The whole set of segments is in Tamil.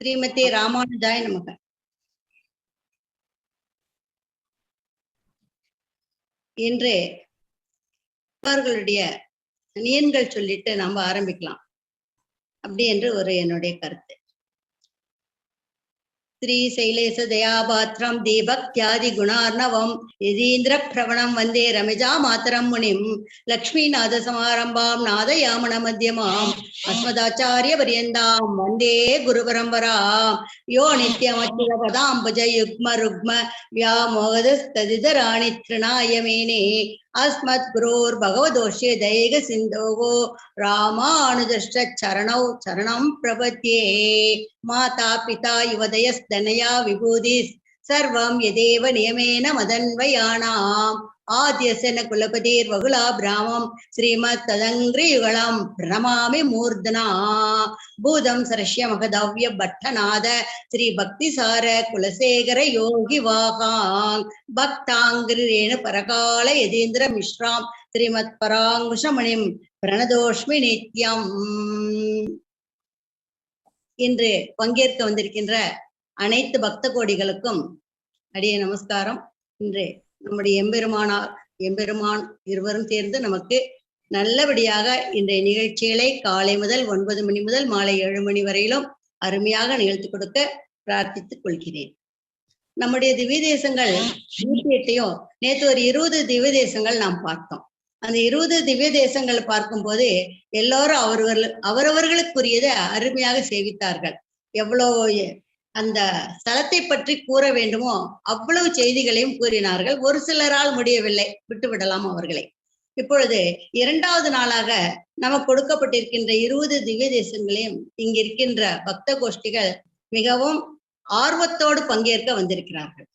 ஸ்ரீமதி ராமானுஜாய நமக. இன்று அவர்களுடைய நியன்கள் சொல்லிட்டு நம்ம ஆரம்பிக்கலாம் அப்படி என்று ஒரு என்னுடைய கருத்து. ஸ்ரீ சைலேச தயாபாத்திரம் தீபக்தியாதி குணார்ணவம் யதீந்திர பிரவணம் வந்தே ரமிஜா மாதரம் முனிம் லக்ஷ்மிநாத சமாரம்பாம் நாதயாமண மத்தியமாம் அஸ்மதாச்சாரிய பரியந்தாம் வந்தே குரு பரம்பராம் யோ நித்யமச்சித பதாம்புஜ யுக்ம ருக்ம வியாமோகதஸ்ததிதராணி திருநாயமேனே அஸ்மத் குரோர் பகவதோஷ்ய தைக சிந்தோகோ ராமானுஜஸ்ட சரணௌ சரணம் பிரபத்யே. மாதா பிதா யுவதயஸ்தனயா விபூதிஸ் சர்வம் யதேவ நியமேன மதன்வயானாம் ஆத்யசன குலபதீர் வகுலா பிராமம் ஸ்ரீமத் ததங்கிரியுகலம் பிரணமாமி மூர்தனா. பூதம் சரஷ்ய மகதவ்ய பட்டநாத ஸ்ரீ பக்திசார குலசேகர யோகி வாகாங் பக்தாங்கிரேணு பரகால யதீந்திர மிஸ்ராம் ஸ்ரீமத் பராங்குஷமணிம் பிரணதோஷ்மி நித்யம். இன்று பங்கேற்க வந்திருக்கின்ற அனைத்து பக்த கோடிகளுக்கும் அடிய நமஸ்காரம். இன்று நம்முடைய எம்பெருமான் இருவரும் சேர்ந்து நமக்கு நல்லபடியாக இன்றைய நிகழ்ச்சிகளை காலை முதல் 9 மணி முதல் மாலை 7 மணி வரையிலும் அருமையாக நிகழ்த்தி கொடுக்க பிரார்த்தித்துக் கொள்கிறேன். நம்முடைய திவ்ய தேசங்கள் 108 நேற்று ஒரு 20 திவ்ய தேசங்கள் நாம் பார்த்தோம். அந்த 20 திவ்ய தேசங்கள் பார்க்கும்போது எல்லோரும் அவரவர்களுக்குரியதை அருமையாக சேவித்தார்கள். எவ்வளவு அந்த ஸ்தலத்தை பற்றி கூற வேண்டுமோ அவ்வளவு செய்திகளையும் கூறினார்கள். ஒரு சிலரால் முடியவில்லை, விட்டுவிடலாம் அவர்களை. இப்பொழுது 2வது நாளாக நமக்கு கொடுக்கப்பட்டிருக்கின்ற 20 திவ்ய தேசங்களையும் இங்கிருக்கின்ற பக்த கோஷ்டிகள் மிகவும் ஆர்வத்தோடு பங்கேற்க வந்திருக்கிறார்கள்.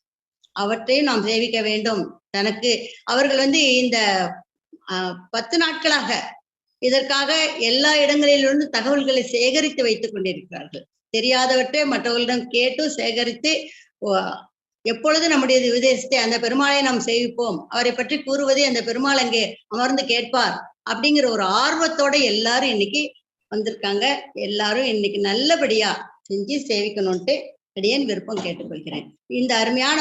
அவற்றையும் நாம் சேவிக்க வேண்டும். தனக்கு அவர்கள் இந்த 10 நாட்களாக இதற்காக எல்லா இடங்களிலிருந்து தகவல்களை சேகரித்து வைத்துக் கொண்டிருக்கிறார்கள். தெரியாதவற்றை மற்றவர்களிடம் கேட்டு சேகரித்து எப்பொழுது நம்முடைய விதேசத்தை அந்த பெருமாளை நாம் சேவிப்போம், அவரை பற்றி கூறுவதை அந்த பெருமாள் அங்கே அமர்ந்து கேட்பார் அப்படிங்கிற ஒரு ஆர்வத்தோட எல்லாரும் இன்னைக்கு வந்திருக்காங்க. எல்லாரும் இன்னைக்கு நல்லபடியா செஞ்சு சேவிக்கணும்ட்டு அடியேன் விருப்பம் கேட்டுக்கொள்கிறேன். இந்த அருமையான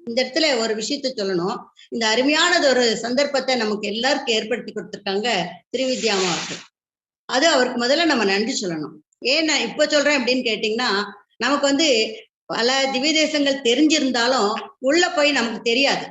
இந்த இடத்துல ஒரு விஷயத்த சொல்லணும். இந்த அருமையானது ஒரு சந்தர்ப்பத்தை நமக்கு எல்லாருக்கும் ஏற்படுத்தி கொடுத்திருக்காங்க ஸ்ரீவித்யாமா அவர்கள். அது அவருக்கு முதல்ல நம்ம நன்றி சொல்லணும். ஏன் நான் இப்ப சொல்றேன் அப்படின்னு கேட்டீங்கன்னா, நமக்கு பல திவ்ய தேசங்கள் தெரிஞ்சிருந்தாலும் உள்ள போய் நமக்கு தெரியாது.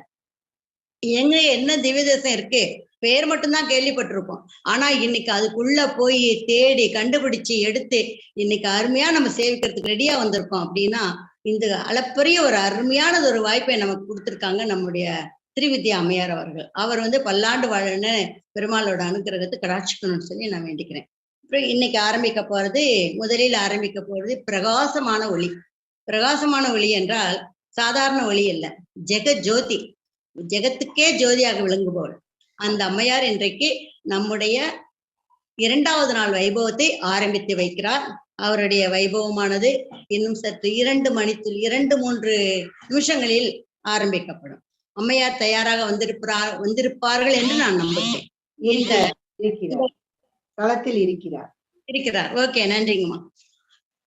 எங்க என்ன திவ்ய தேசம் இருக்கு, பெயர் மட்டும்தான் கேள்விப்பட்டிருப்போம். ஆனா இன்னைக்கு அதுக்குள்ள போய் தேடி கண்டுபிடிச்சு எடுத்து இன்னைக்கு அருமையா நம்ம சேவிக்கிறதுக்கு ரெடியா வந்திருக்கோம். அப்படின்னா இந்த அளப்பரிய ஒரு அருமையானது ஒரு வாய்ப்பை நமக்கு கொடுத்திருக்காங்க நம்முடைய ஸ்ரீவித்யா அம்மையார் அவர்கள். அவர் பல்லாண்டு வாழன்னு பெருமாளோட அனுகிரகத்தை கடாட்சிக்கணும்னு சொல்லி நான் வேண்டிக்கிறேன். அப்புறம் இன்னைக்கு முதலில் ஆரம்பிக்க போறது பிரகாசமான ஒளி. பிரகாசமான ஒளி என்றால் சாதாரண ஒளி அல்ல, ஜெகஜோதி, ஜெகத்துக்கே ஜோதியாக விளங்குபவள் அந்த அம்மையார் இன்றைக்கு நம்முடைய 2வது நாள் வைபவத்தை ஆரம்பித்து வைக்கிறார். அவருடைய வைபவமானது இன்னும் சற்று 2-3 நிமிஷங்களில் ஆரம்பிக்கப்படும். அம்மையார் தயாராக வந்திருப்பார்கள் என்று நான் நம்புகிறேன். களத்தில் இருக்கிறார். ஓகே, நன்றிங்கம்மா.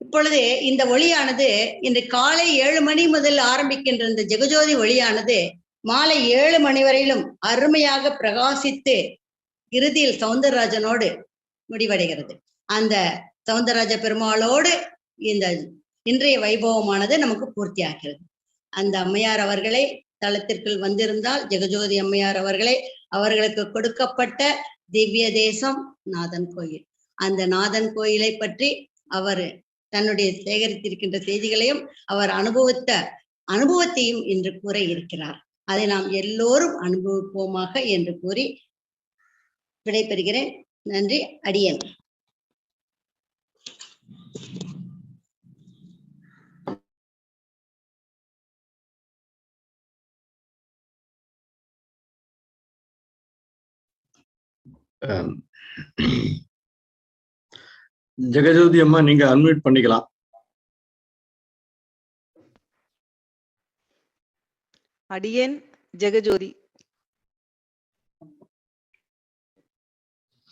இப்பொழுது இந்த ஒளியானது இன்று காலை 7 மணி முதல் ஆரம்பிக்கின்ற இந்த ஜெகஜோதி ஒளியானது மாலை 7 மணி வரையிலும் அருமையாக பிரகாசித்து இறுதியில் சௌந்தரராஜனோடு முடிவடைகிறது. அந்த சௌந்தரராஜ பெருமாளோடு இந்த இன்றைய வைபவமானது நமக்கு பூர்த்தி ஆகிறது. அந்த அம்மையார் அவர்களை தளத்திற்குள் வந்திருந்தால் ஜெகஜோதி அம்மையார் அவர்களுக்கு கொடுக்கப்பட்ட திவ்ய தேசம் நாதன் கோயில். அந்த நாதன் கோயிலை பற்றி அவர் தன்னுடைய சேகரித்திருக்கின்ற செய்திகளையும் அவர் அனுபவத்தையும் இன்று கூற இருக்கிறார். அதை நாம் எல்லோரும் அனுபவிப்போமாக என்று கூறி விடைபெறுகிறேன். நன்றி. அடியேன். ஜெகஜோதி அம்மா, நீங்க அன்மியூட் பண்ணிக்கலாம். அடியேன் ஜெகஜோதி.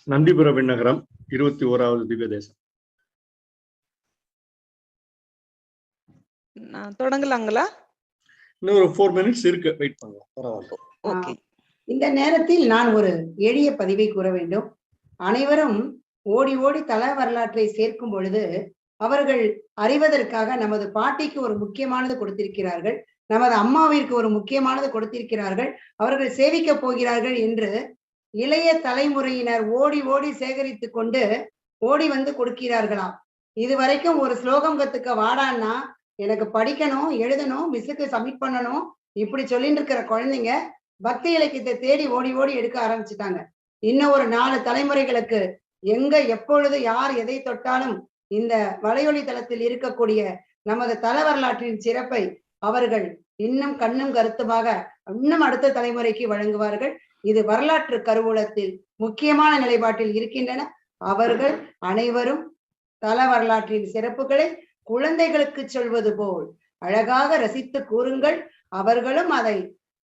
நந்திபுர விண்ணகரம் 21வது திவ்ய தேசம். நான் தொடங்கலாங்களா? இன்னும் ஒரு 4 minutes இருக்கு, வெயிட் பண்ணலாம், பரவாயில்ல. ஓகே. இந்த நேரத்தில் நான் ஒரு எளிய பதிவை கூற வேண்டும். அனைவரும் ஓடி ஓடி தல வரலாற்றை சேர்க்கும் பொழுது அவர்கள் அறிவதற்காக நமது பாட்டிக்கு ஒரு முக்கியமானது கொடுத்திருக்கிறார்கள், நமது அம்மாவிற்கு ஒரு முக்கியமானது கொடுத்திருக்கிறார்கள், அவர்கள் சேவிக்க போகிறார்கள் என்று இளைய தலைமுறையினர் ஓடி ஓடி சேகரித்து கொண்டு ஓடி வந்து கொடுக்கிறார்களாம். இதுவரைக்கும் ஒரு ஸ்லோகம் கத்துக்க வாடான்னா எனக்கு படிக்கணும், எழுதணும், மிஸ்ஸுக்கு சப்மிட் பண்ணணும் இப்படி சொல்லிட்டு இருக்கிற குழந்தைங்க பக்தி இலக்கியத்தை தேடி ஓடி ஓடி எடுக்க ஆரம்பிச்சுட்டாங்க. இன்னும் ஒரு 4 தலைமுறைகளுக்கு எங்க எப்பொழுது யார் எதை தொட்டாலும் இந்த வலையொலி தளத்தில் இருக்கக்கூடிய நமது தல வரலாற்றின் சிறப்பை அவர்கள் இன்னும் கண்ணும் கருத்துமாக இன்னும் அடுத்த தலைமுறைக்கு வழங்குவார்கள். இது வரலாற்று கருவூலத்தில் முக்கியமான நிலைப்பாட்டில் இருக்கின்றன. அவர்கள் அனைவரும் தல வரலாற்றின் சிறப்புகளை குழந்தைகளுக்கு சொல்வது போல் அழகாக ரசித்து கூறுங்கள். அவர்களும் அதை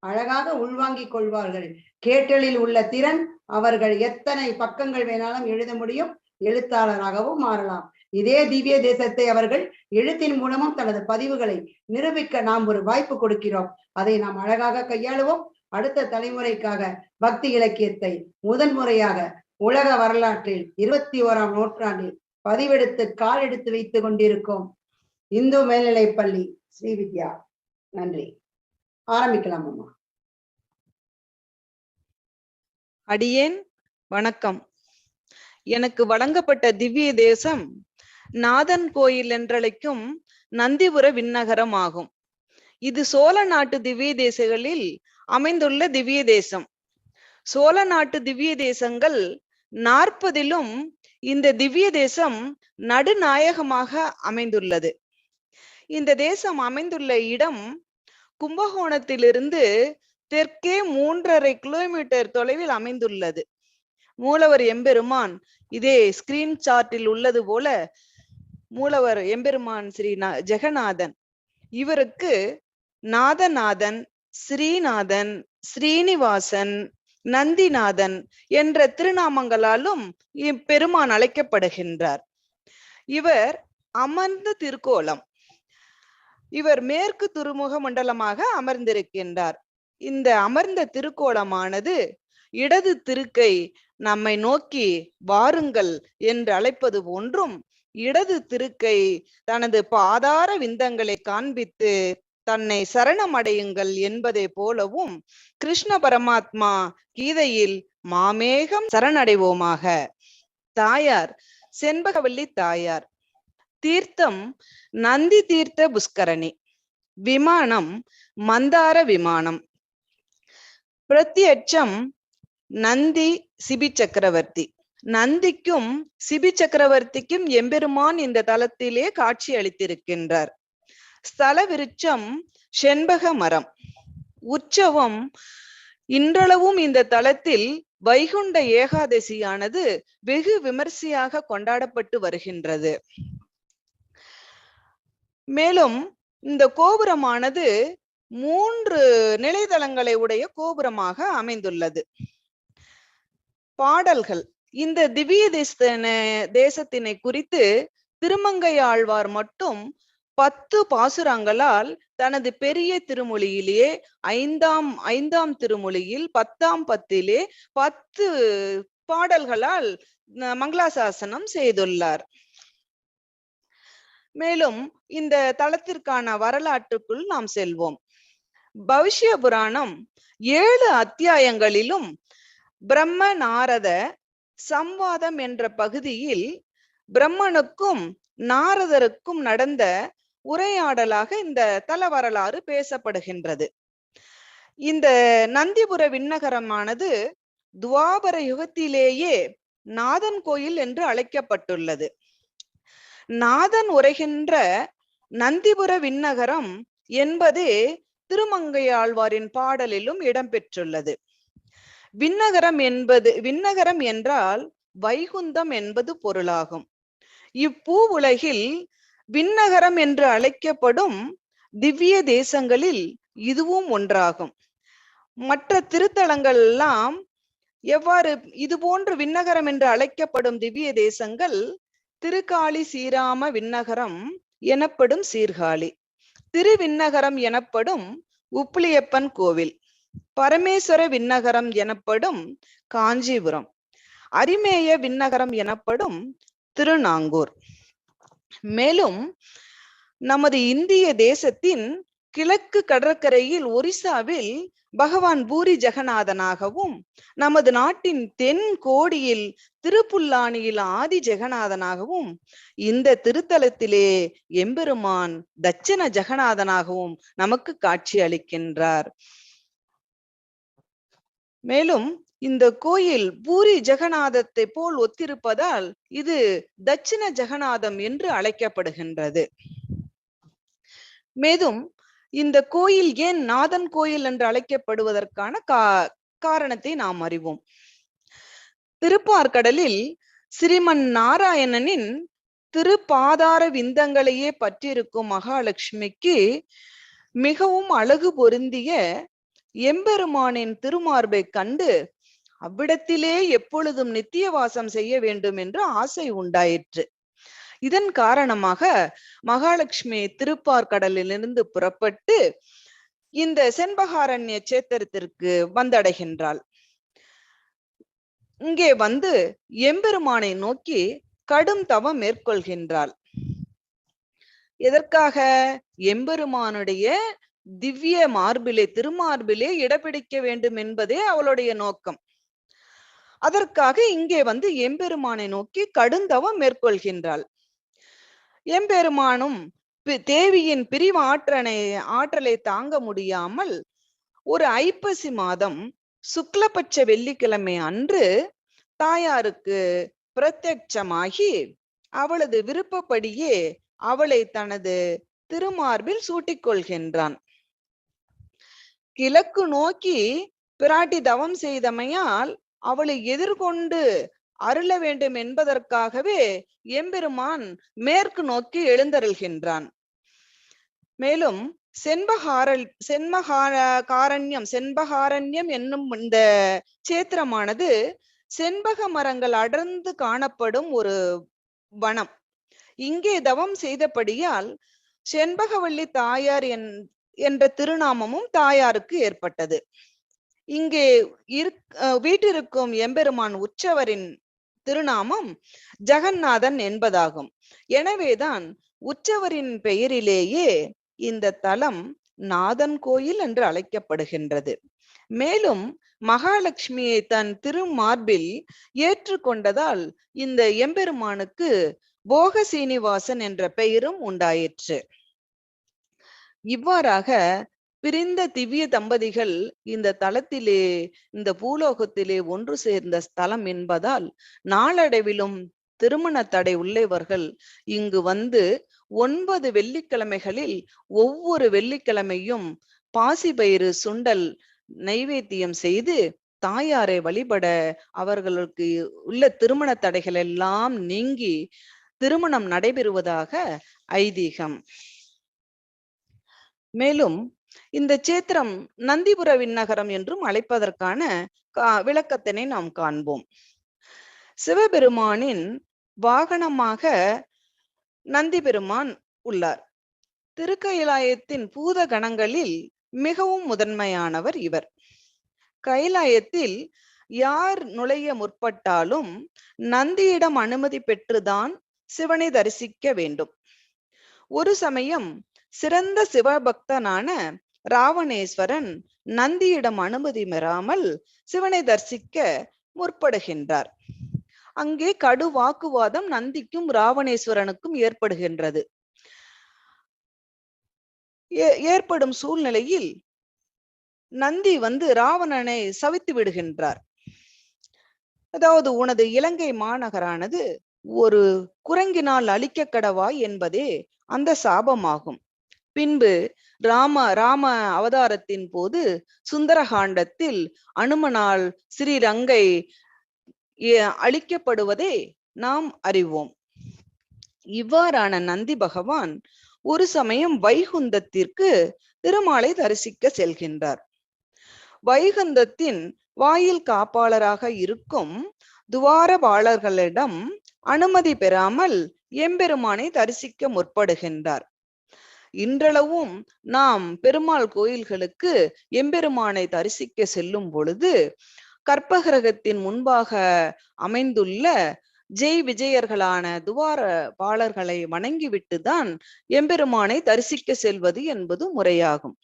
அழகாக உள்வாங்கிக் கொள்வார்கள். கேட்டலில் உள்ள திறன், அவர்கள் எத்தனை பக்கங்கள் வேணாலும் எழுத முடியும், எழுத்தாளராகவும் மாறலாம். இதே திவ்ய தேசத்தை அவர்கள் எழுத்தின் மூலமும் தனது பதிவுகளை நிரூபிக்க நாம் ஒரு வாய்ப்பு கொடுக்கிறோம். அதை நாம் அழகாக கையாளுவோம். அடுத்த தலைமுறைக்காக பக்தி இலக்கியத்தை முதன்முறையாக உலக வரலாற்றில் 21ஆம் நூற்றாண்டில் பதிவெடுத்து கால் எடுத்து வைத்துக் கொண்டிருக்கோம் இந்து மேல்நிலைப்பள்ளி ஸ்ரீவித்யா. நன்றி. ஆரம்பிக்கலாம் அம்மா. அடியேன் வணக்கம். எனக்கு வழங்கப்பட்ட திவ்ய தேசம் நாதன் கோயில் என்றழைக்கும் நந்திபுர விண்ணகரம் ஆகும். இது சோழ நாட்டு திவ்ய தேசங்களில் அமைந்துள்ள திவ்ய தேசம். சோழ நாட்டு திவ்ய தேசங்கள் 40லும் இந்த திவ்ய தேசம் நடுநாயகமாக அமைந்துள்ளது. இந்த தேசம் அமைந்துள்ள இடம் கும்பகோணத்திலிருந்து தெற்கே 3.5 கிலோமீட்டர் தொலைவில் அமைந்துள்ளது. மூலவர் எம்பெருமான் இதே ஸ்கிரீன் சார்ட்டில் உள்ளது போல மூலவர் எம்பெருமான் ஸ்ரீ ஜெகநாதன். இவருக்கு நாதநாதன், ஸ்ரீநாதன், ஸ்ரீனிவாசன், நந்திநாதன் என்ற திருநாமங்களாலும் இப்பெருமான் அழைக்கப்படுகின்றார். இவர் அமர்ந்த திருக்கோலம். இவர் மேற்கு துருமுக மண்டலமாக அமர்ந்திருக்கின்றார். இந்த அமர்ந்த திருக்கோலமானது இடது திருக்கை நம்மை நோக்கி வாருங்கள் என்று அழைப்பது போன்றும், இடது திருக்கை தனது பாதார விந்தங்களை காண்பித்து தன்னை சரணமடையுங்கள் என்பதை போலவும், கிருஷ்ண பரமாத்மா கீதையில் மாமேகம் சரணடைவோமாக. தாயார் செண்பகவல்லி தாயார். தீர்த்தம் நந்தி தீர்த்த புஷ்கரணி. விமானம் மந்தார விமானம். பிரத்யட்சம் நந்தி சிபி சக்கரவர்த்தி. நந்திக்கும் சிபி சக்கரவர்த்திக்கும் எம்பெருமான் இந்த தலத்திலே காட்சி அளித்திருக்கின்றார். ஸ்தல விருட்சம் செண்பக மரம். உற்சவம் இன்றளவும் இந்த தலத்தில் வைகுண்ட ஏகாதசியானது வெகு விமர்சையாக கொண்டாடப்பட்டு வருகின்றது. மேலும் இந்த கோபுரமானது 3 நிலைதளங்களை உடைய கோபுரமாக அமைந்துள்ளது. பாடல்கள். இந்த திவ்ய தேசத்தினை குறித்து திருமங்கையாழ்வார் மட்டும் 10 பாசுரங்களால் தனது பெரிய திருமொழியிலேயே 5ஆம் திருமொழியில் 10ஆம் பத்திலே 10 பாடல்களால் மங்களாசாசனம் செய்துள்ளார். மேலும் இந்த தலத்திற்கான வரலாற்றுக்குள் நாம் செல்வோம். பவிஷ்ய புராணம் 7 அத்தியாயங்களிலும் பிரம்ம நாரத சம்வாதம் என்ற பகுதியில் பிரம்மனுக்கும் நாரதருக்கும் நடந்த உரையாடலாக இந்த தல வரலாறு பேசப்படுகின்றது. இந்த நந்திபுர விண்ணகரமானது துவாபர யுகத்திலேயே நாதன் கோயில் என்று அழைக்கப்பட்டுள்ளது. நாதன் உரைகின்ற நந்திபுர விண்ணகரம் என்பதே திருமங்கையாழ்வாரின் பாடலிலும் இடம்பெற்றுள்ளது. விண்ணகரம் என்றால் வைகுந்தம் என்பது பொருளாகும். இப்பூ உலகில் விண்ணகரம் என்று அழைக்கப்படும் திவ்ய தேசங்களில் இதுவும் ஒன்றாகும். மற்ற திருத்தலங்கள் எல்லாம் எவ்வாறு இது போன்று விண்ணகரம் என்று அழைக்கப்படும் திவ்ய தேசங்கள் திருக்காளி சீராம விண்ணகரம் எனப்படும் சீர்காழி, திருவிண்ணகரம் எனப்படும் உப்பிலியப்பன் கோவில், பரமேஸ்வர விண்ணகரம் எனப்படும் காஞ்சிபுரம், அரிமேய விண்ணகரம் எனப்படும் திருநாங்கூர். மேலும் நமது இந்திய தேசத்தின் கிழக்கு கடற்கரையில் ஒரிசாவில் பகவான் பூரி ஜெகநாதனாகவும், நமது நாட்டின் தென் கோடியில் திருப்புல்லானியில் ஆதி ஜெகநாதனாகவும், இந்த திருத்தலத்திலே எம்பெருமான் தட்சிண ஜெகநாதனாகவும் நமக்கு காட்சி அளிக்கின்றார். மேலும் இந்த கோயில் பூரி ஜெகநாதத்தை போல் ஒத்திருப்பதால் இது தட்சிண ஜெகநாதம் என்று அழைக்கப்படுகின்றது. மேலும் இந்த கோயில் ஏன் நாதன் கோயில் என்று அழைக்கப்படுவதற்கான காரணத்தை நாம் அறிவோம். திருப்பார்கடலில் ஸ்ரீமன் நாராயணனின் திருப்பாதார விந்தங்களையே பற்றியிருக்கும் மகாலட்சுமிக்கு மிகவும் அழகு பொருந்திய எம்பெருமானின் திருமார்பை கண்டு அவ்விடத்திலே எப்பொழுதும் நித்திய வாசம் செய்ய வேண்டும் என்று ஆசை உண்டாயிற்று. இதன் காரணமாக மகாலட்சுமி திருப்பார்கடலிலிருந்து புறப்பட்டு இந்த செண்பகாரண்ய சேத்திரத்திற்கு வந்தடைகின்றாள். இங்கே வந்து எம்பெருமானை நோக்கி கடும் தவம் மேற்கொள்கின்றாள். எதற்காக? எம்பெருமானுடைய திவ்ய மார்பிலே, திருமார்பிலே இடப்பிடிக்க வேண்டும் என்பதே அவளுடைய நோக்கம். அதற்காக இங்கே வந்து எம்பெருமானை நோக்கி கடுந்தவம் மேற்கொள்கின்றாள். எம்பெருமானும் தேவியின் பிரிவு ஆற்றலை தாங்க முடியாமல் ஒரு ஐப்பசி மாதம் சுக்லபட்ச வெள்ளிக்கிழமை அன்று தாயாருக்கு பிரத்யட்சமாகி அவளது விருப்பப்படியே அவளை தனது திருமார்பில் சூட்டிக் கொள்கின்றான். கிழக்கு நோக்கி பிராட்டி தவம் செய்தமையால் அவளை எதிர்கொண்டு அருள வேண்டும் என்பதற்காகவே எம்பெருமான் மேற்கு நோக்கி எழுந்தருள்கின்றான். மேலும் செண்பகாரண்யம் என்னும் இந்த சேத்திரமானது செண்பக மரங்கள் அடர்ந்து காணப்படும் ஒரு வனம். இங்கே தவம் செய்தபடியால் செண்பகவல்லி தாயார் என்ற திருநாமமும் தாயாருக்கு ஏற்பட்டது. இங்கே வீட்டிருக்கும் எம்பெருமான் உற்சவரின் திருநாமம் ஜெகநாதன் என்பதாகும். எனவேதான் உற்சவரின் பெயரிலேயே இந்த தலம் நாதன் கோயில் என்று அழைக்கப்படுகின்றது. மேலும் மகாலட்சுமியை தன் திருமார்பில் ஏற்றுக்கொண்டதால் இந்த எம்பெருமானுக்கு போக சீனிவாசன் என்ற பெயரும் உண்டாயிற்று. இவ்வாறாக பிரிந்த திவ்ய தம்பதிகள் இந்த தலத்திலே, இந்த பூலோகத்திலே ஒன்று சேர்ந்த ஸ்தலம் என்பதால் நாளடைவிலும் திருமண தடை உள்ளவர்கள் இங்கு வந்து 9 வெள்ளிக்கிழமைகளில் ஒவ்வொரு வெள்ளிக்கிழமையும் பாசிபயிறு சுண்டல் நைவேத்தியம் செய்து தாயாரை வழிபட அவர்களுக்கு உள்ள திருமண தடைகள் எல்லாம் நீங்கி திருமணம் நடைபெறுவதாக ஐதீகம். மேலும் இந்த சேத்திரம் நந்திபுர விண்ணகரம் என்றும் அழைப்பதற்கான விளக்கத்தினை நாம் காண்போம். சிவபெருமானின் வாகனமாக நந்தி பெருமான் உள்ளார். திருக்கைலாயத்தின் பூத கணங்களில் மிகவும் முதன்மையானவர் இவர். கைலாயத்தில் யார் நுழைய முற்பட்டாலும் நந்தியிடம் அனுமதி பெற்றுதான் சிவனை தரிசிக்க வேண்டும். ஒரு சமயம் சிறந்த சிவபக்தனான ராவணேஸ்வரன் நந்தியிடம் அனுமதி பெறாமல் சிவனை தரிசிக்க முற்படுகின்றார். அங்கே கடு வாக்குவாதம் நந்திக்கும் ராவணேஸ்வரனுக்கும் ஏற்படுகின்றது. ஏற்படும் சூழ்நிலையில் நந்தி வந்து ராவணனை சவித்து விடுகின்றார். அதாவது, உனது இலங்கை மாநகரானது ஒரு குரங்கினால் அழிக்க கடவாய் என்பதே அந்த சாபமாகும். பின்பு ராம அவதாரத்தின் போது சுந்தரகாண்டத்தில் அனுமனால் ஸ்ரீரங்கை அழிக்கப்படுவதை நாம் அறிவோம். இவ்வாறான நந்தி பகவான் ஒரு சமயம் வைகுந்தத்திற்கு திருமாலை தரிசிக்க செல்கின்றார். வைகுந்தத்தின் வாயில் காப்பாளராக இருக்கும் துவாரபாலர்களிடம் அனுமதி பெறாமல் எம்பெருமானை தரிசிக்க முற்படுகின்றார். இன்றளவும் நாம் பெருமாள் கோயில்களுக்கு எம்பெருமானை தரிசிக்க செல்லும் பொழுது கற்பகிரகத்தின் முன்பாக அமைந்துள்ள ஜெய் விஜயர்களான துவார பாலர்களை வணங்கிவிட்டுதான் எம்பெருமானை தரிசிக்க செல்வது என்பது முறையாகும்.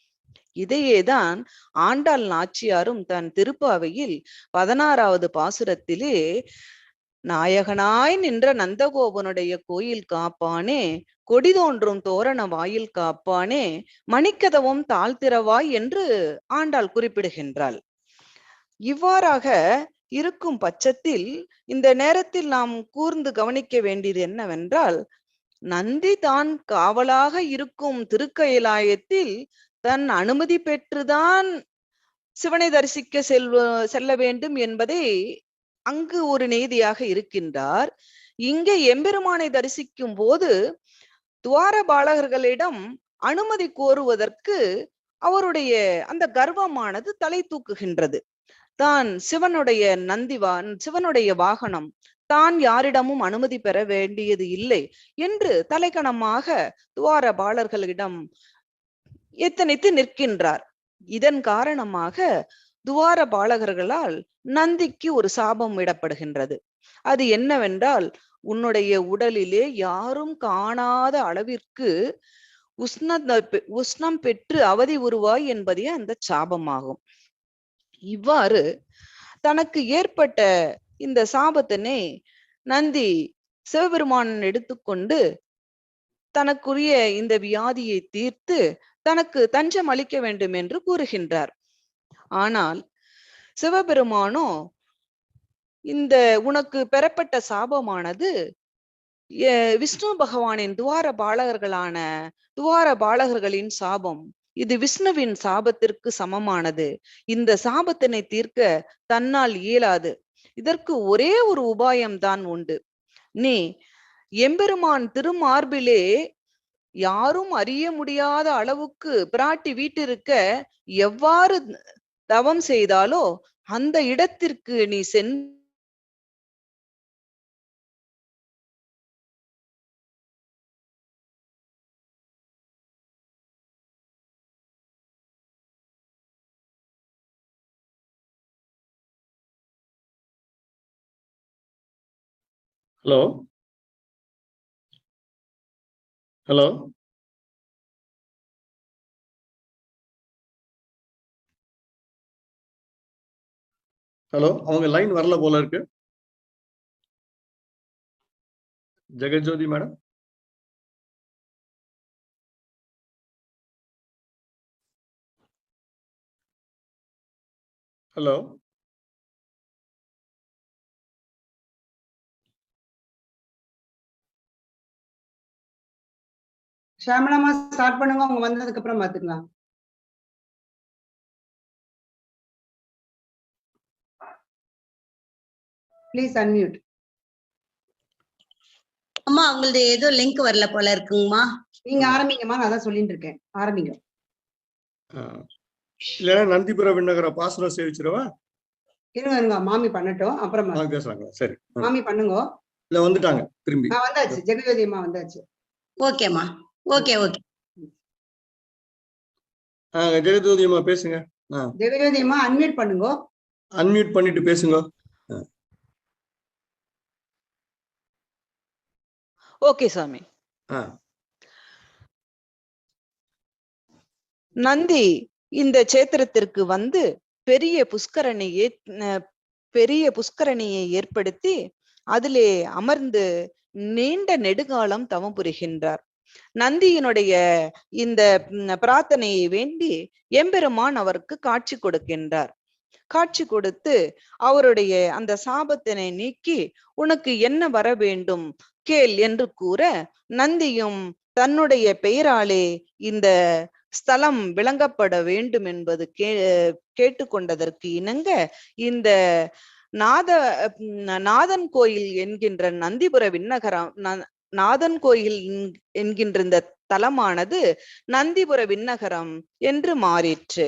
இதையேதான் ஆண்டாள் நாச்சியாரும் தன் திருப்பாவையில் 16வது பாசுரத்திலே நாயகனாய் நின்ற நந்தகோபனுடைய கோயில் காப்பானே, கொடி தோன்றும் தோரண வாயில் காப்பானே, மணிக்கதவும் தாழ்த்திரவாய் என்று ஆண்டாள் குறிப்பிடுகின்றாள். இவ்வாறாக இருக்கும் பட்சத்தில் இந்த நேரத்தில் நாம் கூர்ந்து கவனிக்க வேண்டியது என்னவென்றால், நந்தி தான் காவலாக இருக்கும் திருக்கயிலாயத்தில் தன் அனுமதி பெற்றுதான் சிவனை தரிசிக்க செல்ல வேண்டும் என்பதை அங்கு ஒரு நீதியாக இருக்கின்றார். இங்கே எம்பெருமானை தரிசிக்கும் போது துவார பாலகர்களிடம் அனுமதி கோருவதற்கு அவருடைய அந்த கர்வமானது தலை தூக்குகின்றது. தான் சிவனுடைய சிவனுடைய வாகனம், தான் யாரிடமும் அனுமதி பெற வேண்டியது இல்லை என்று தலைக்கணமாக துவார பாலர்களிடம் எத்தனைத்து நிற்கின்றார். இதன் காரணமாக துவார பாலகர்களால் நந்திக்கு ஒரு சாபம் விடப்படுகின்றது. அது என்னவென்றால், உன்னுடைய உடலிலே யாரும் காணாத அளவிற்கு உஷ்ணம் பெற்று அவதி உருவாய் என்பதே அந்த சாபமாகும். இவ்வாறு தனக்கு ஏற்பட்ட இந்த சாபத்தினை நந்தி சிவபெருமான் எடுத்துக்கொண்டு தனக்குரிய இந்த வியாதியை தீர்த்து தனக்கு தஞ்சம் அளிக்க வேண்டும் என்று கூறுகின்றார். ஆனால் சிவபெருமானோ இந்த உனக்கு பெறப்பட்ட சாபமானது விஷ்ணு பகவானின் துவார பாலகர்களின் சாபம், இது விஷ்ணுவின் சாபத்திற்கு சமமானது. இந்த சாபத்தினை தீர்க்க தன்னால் இயலாது. இதற்கு ஒரே ஒரு உபாயம்தான் உண்டு. நீ எம்பெருமான் திருமார்பிலே யாரும் அறிய முடியாத அளவுக்கு பிராட்டி வீட்டிருக்க எவ்வாறு தவம் செய்தாலோ அந்த இடத்திற்கு நீ ஹலோ ஹலோ ஹலோ அவங்க லைன் வரல போல இருக்கு. ஜெகஜோதி மேடம். ஹலோ ஷாமலாமா ஸ்டார்ட் பண்ணுங்க, அவங்க வந்ததுக்கு அப்புறம் பாத்துக்கலாம். Please unmute. அம்மா உங்களது ஏதோ லிங்க் வரல போல இருக்குங்கம்மா. நீங்க ஆரம்பிங்கம்மா, நான் தான் சொல்லிட்டு இருக்கேன். ஆரம்பிங்க. இல்ல நந்திபுர விண்ணகர பாசுரம் சேவிச்சிருவா. இருங்க மாமி பண்ணட்டும், அப்புறம் பேசுறாங்க. சரி மாமி பண்ணுங்க. இல்ல வந்துட்டாங்க திரும்பி. வந்தாச்சு, ஜெகஜோதி அம்மா வந்தாச்சு. ஓகேம்மா. Okay okay. ஜெகஜோதி அம்மா பேசுங்க. ஜெகஜோதி அம்மா அன்மியூட் பண்ணுங்க. அன்மியூட் பண்ணிட்டு பேசுங்க. ஓகே சாமி. நந்தி இந்த சேத்திரத்திற்கு வந்து பெரிய புஷ்கரணியை ஏற்படுத்தி அதிலே அமர்ந்து நீண்ட நெடுகாலம் தவம் புரிகின்றார். நந்தியினுடைய இந்த பிரார்த்தனையை வேண்டி எம்பெருமான் அவருக்கு காட்சி கொடுக்கின்றார். காட்சி கொடுத்து அவருடைய அந்த சாபத்தினை நீக்கி உனக்கு என்ன வர வேண்டும் கேள் என்று கூற, நந்தியும் தன்னுடைய பெயராலே இந்த ஸ்தலம் விளங்கப்பட வேண்டும் என்பது கேட்டுக்கொண்டதற்கு இணங்க இந்த நாதன் கோயில் என்கின்ற நந்திபுர விண்ணகரம் நாதன் கோயில் என்கின்ற இந்த தலமானது நந்திபுர விண்ணகரம் என்று மாறிற்று.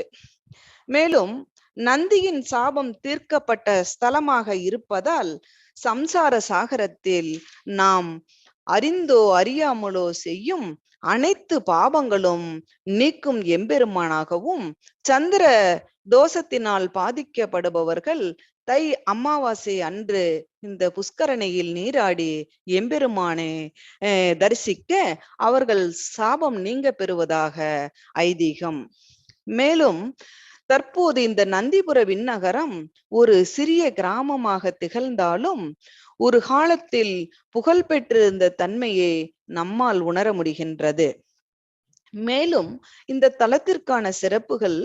மேலும் நந்தியின் சாபம் தீர்க்கப்பட்ட ஸ்தலமாக இருப்பதால் சம்சார சாகரத்தில் நாம் அறிந்தோ அறியாமலோ செய்யும் அனைத்து பாவங்களும் நீக்கும் எம்பெருமானாகவும், சந்திர தோஷத்தினால் பாதிக்கப்படுபவர்கள் தை அமாவாசை அன்று இந்த புஷ்கரணியில் நீராடி எம்பெருமானை தரிசிக்க அவர்கள் சாபம் நீங்க பெறுவதாக ஐதீகம். மேலும் தற்போது இந்த நந்திபுர விண்ணகரம் ஒரு சிறிய கிராமமாக திகழ்ந்தாலும் ஒரு காலத்தில் புகழ் பெற்றிருந்த தன்மையை நம்மால் உணர முடிகின்றது. மேலும் இந்த தலத்திற்கான சிறப்புகள்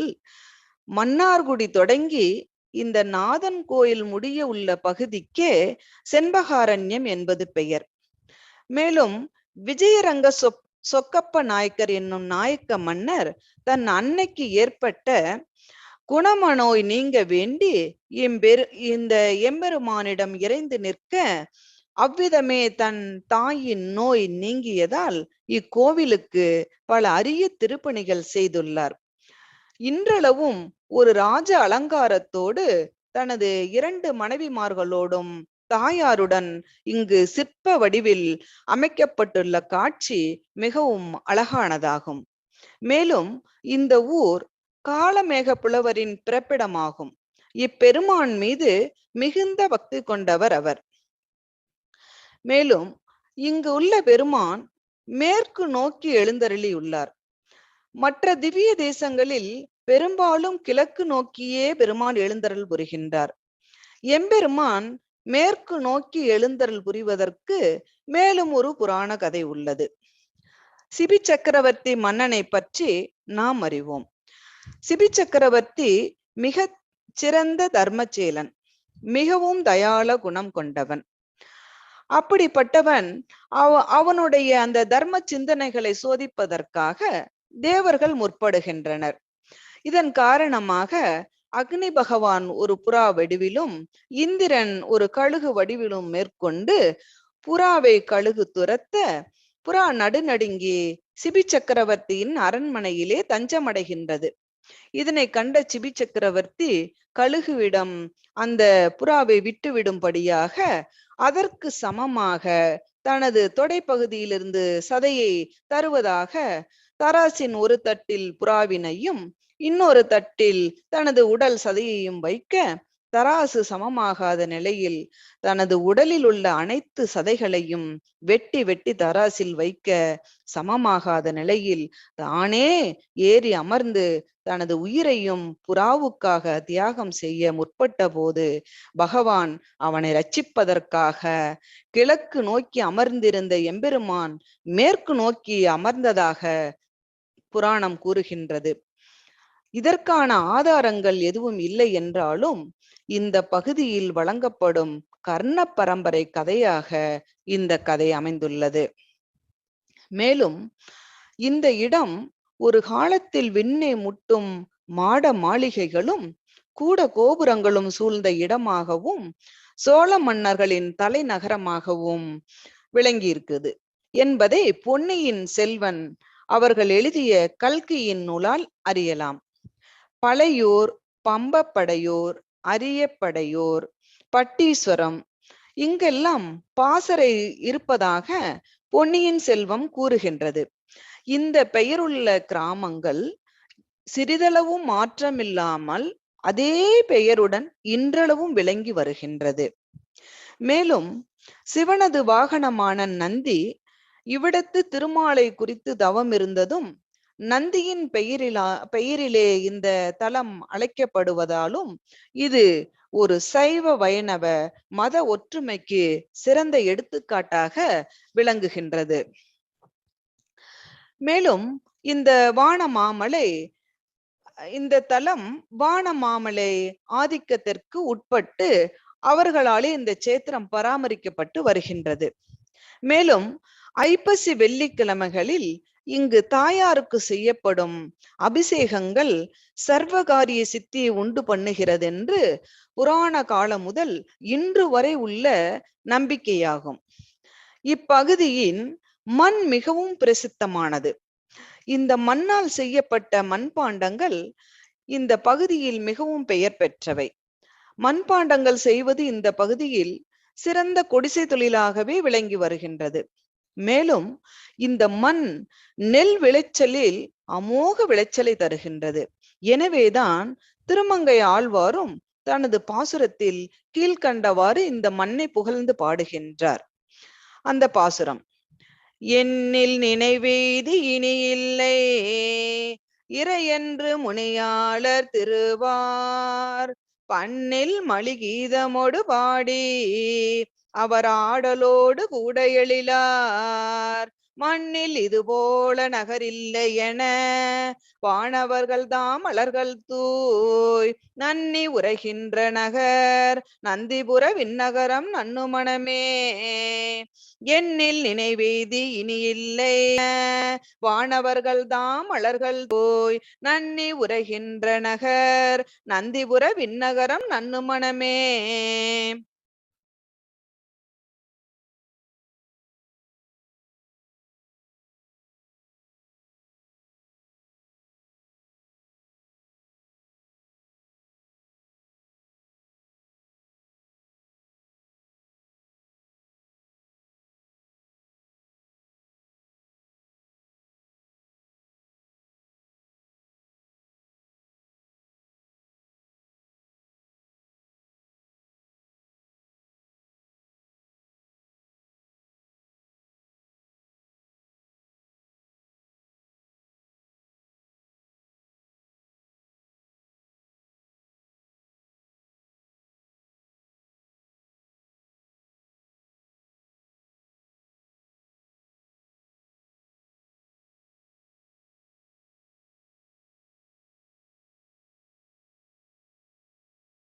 மன்னார்குடி தொடங்கி இந்த நாதன் கோயில் முடிய உள்ள பகுதிக்கே செண்பகாரண்யம் என்பது பெயர். மேலும் விஜயரங்க சொக்கப்ப நாயக்கர் என்னும் நாயக்க மன்னர் தன் அன்னைக்கு ஏற்பட்ட குணமநோய் நீங்க வேண்டி இந்த எம்பெருமானிடம் இறைந்து நிற்க, அவ்விதமே தன் தாயின் நோய் நீங்கியதால் இக்கோவிலுக்கு பல அரிய திருப்பணிகள் செய்துள்ளார். இன்றளவும் ஒரு ராஜ அலங்காரத்தோடு தனது 2 மனைவிமார்களோடும் தாயாருடன் இங்கு சிற்ப வடிவில் அமைக்கப்பட்டுள்ள காட்சி மிகவும் அழகானதாகும். மேலும் இந்த ஊர் காளமேக புலவரின் பிறப்பிடமாகும். இப்பெருமான் மீது மிகுந்த பக்தி கொண்டவர் அவர். மேலும் இங்கு உள்ள பெருமான் மேற்கு நோக்கி எழுந்தருளி உள்ளார். மற்ற திவ்ய தேசங்களில் பெரும்பாலும் கிழக்கு நோக்கியே பெருமான் எழுந்தருள் புரிகின்றார். எம்பெருமான் மேற்கு நோக்கி எழுந்தருள் புரிவதற்கு மேலும் ஒரு புராண கதை உள்ளது. சிபி சக்கரவர்த்தி மன்னனை பற்றி நாம் அறிவோம். சிபி சக்கரவர்த்தி மிக சிறந்த தர்மச்சேலன், மிகவும் தயாள குணம் கொண்டவன். அப்படிப்பட்டவன் அவனுடைய அந்த தர்ம சிந்தனைகளை சோதிப்பதற்காக தேவர்கள் முற்படுகின்றனர். இதன் காரணமாக அக்னி பகவான் ஒரு புறா வடிவிலும் இந்திரன் ஒரு கழுகு வடிவிலும் மேற்கொண்டு புறாவை கழுகு துரத்த புறா நடுநடுங்கி சிபி சக்கரவர்த்தியின் அரண்மனையிலே தஞ்சமடைகின்றது. இதனை கண்ட சிபி சக்கரவர்த்தி கழுகுவிடம் அந்த புறாவை விட்டுவிடும்படியாக அதற்கு சமமாக தனது தொடைப்பகுதியிலிருந்து சதையை தருவதாக தராசின் ஒரு தட்டில் புறாவினையும் இன்னொரு தட்டில் தனது உடல் சதையையும் வைக்க, தராசு சமமாகாத நிலையில் தனது உடலில் உள்ள அனைத்து சதைகளையும் வெட்டி வெட்டி தராசில் வைக்க சமமாகாத நிலையில் தானே ஏறி அமர்ந்து தனது உயிரையும் புறாவுக்காக தியாகம் செய்ய முற்பட்ட போது பகவான் அவனை ரட்சிப்பதற்காக கிழக்கு நோக்கி அமர்ந்திருந்த எம்பெருமான் மேற்கு நோக்கி அமர்ந்ததாக புராணம் கூறுகின்றது. இதற்கான ஆதாரங்கள் எதுவும் இல்லை என்றாலும் இந்த பகுதியில் வழங்கப்படும் கர்ண பரம்பரை கதையாக இந்த கதை அமைந்துள்ளது. மேலும் இந்த இடம் ஒரு காலத்தில் விண்ணை முட்டும் மாட மாளிகைகளும் கூட கோபுரங்களும் சூழ்ந்த இடமாகவும் சோழ மன்னர்களின் தலைநகரமாகவும் விளங்கி இருக்குது என்பதை பொன்னியின் செல்வன் அவர்கள் எழுதிய கல்கியின் நூலால் அறியலாம். பழையூர், பம்பப்படையூர், அரியப்படையூர், பட்டீஸ்வரம் இங்கெல்லாம் பாசறை இருப்பதாக பொன்னியின் செல்வம் கூறுகின்றது. இந்த பெயருள்ள கிராமங்கள் சிறிதளவும் மாற்றமில்லாமல் அதே பெயருடன் இன்றளவும் விளங்கி வருகின்றது. மேலும் சிவனது வாகனமான நந்தி இவ்விடத்து திருமாலை குறித்து தவம் இருந்ததும் நந்தியின் பெயரிலே இந்த தலம் அழைக்கப்படுவதாலும் இது ஒரு சைவ வைணவ மத ஒற்றுமைக்கு சிறந்த எடுத்துக்காட்டாக விளங்குகின்றது. மேலும் இந்த வானமாமலை இந்த தலம் வானமாமலை ஆதிக்கத்திற்கு உட்பட்டு அவர்களாலே இந்த சேத்திரம் பராமரிக்கப்பட்டு வருகின்றது. மேலும் ஐப்பசி வெள்ளிக்கிழமைகளில் இங்கு தாயாருக்கு செய்யப்படும் அபிஷேகங்கள் சர்வகாரிய சித்தியை உண்டு பண்ணுகிறது என்று புராண காலம் முதல் இன்று வரை உள்ள நம்பிக்கையாகும். இப்பகுதியின் மண் மிகவும் பிரசித்தமானது. இந்த மண்ணால் செய்யப்பட்ட மண்பாண்டங்கள் இந்த பகுதியில் மிகவும் பெயர் பெற்றவை. மண்பாண்டங்கள் செய்வது இந்த பகுதியில் சிறந்த குடிசை தொழிலாகவே விளங்கி வருகின்றது. மேலும் இந்த மண் நெல் விளைச்சலில் அமோக விளைச்சலை தருகின்றது. எனவேதான் திருமங்கை ஆழ்வாரும் தனது பாசுரத்தில் கீழ்கண்டவாறு இந்த மண்ணை புகழ்ந்து பாடுகின்றார். அந்த பாசுரம்: என்னில் நினைவெய்தி இனி இல்லை இறையென்று முனியாளர் திருவார் பண்ணில் மலிகீதமோடு பாடி அவர் ஆடலோடு கூட எழிலார் மண்ணில் இது போல நகரில்லை என வானவர்கள் தாம் மலர்கள் தூய் நன்னி உரைகின்ற நகர் நந்திபுர விண்ணகரம் நன்னுமணமே. என்னில் நினைவெய்தி இனி இல்லை வானவர்கள் தாம் மலர்கள் தூய் நன்னி உரைகின்ற நகர் நந்திபுர விண்ணகரம் நன்னுமணமே.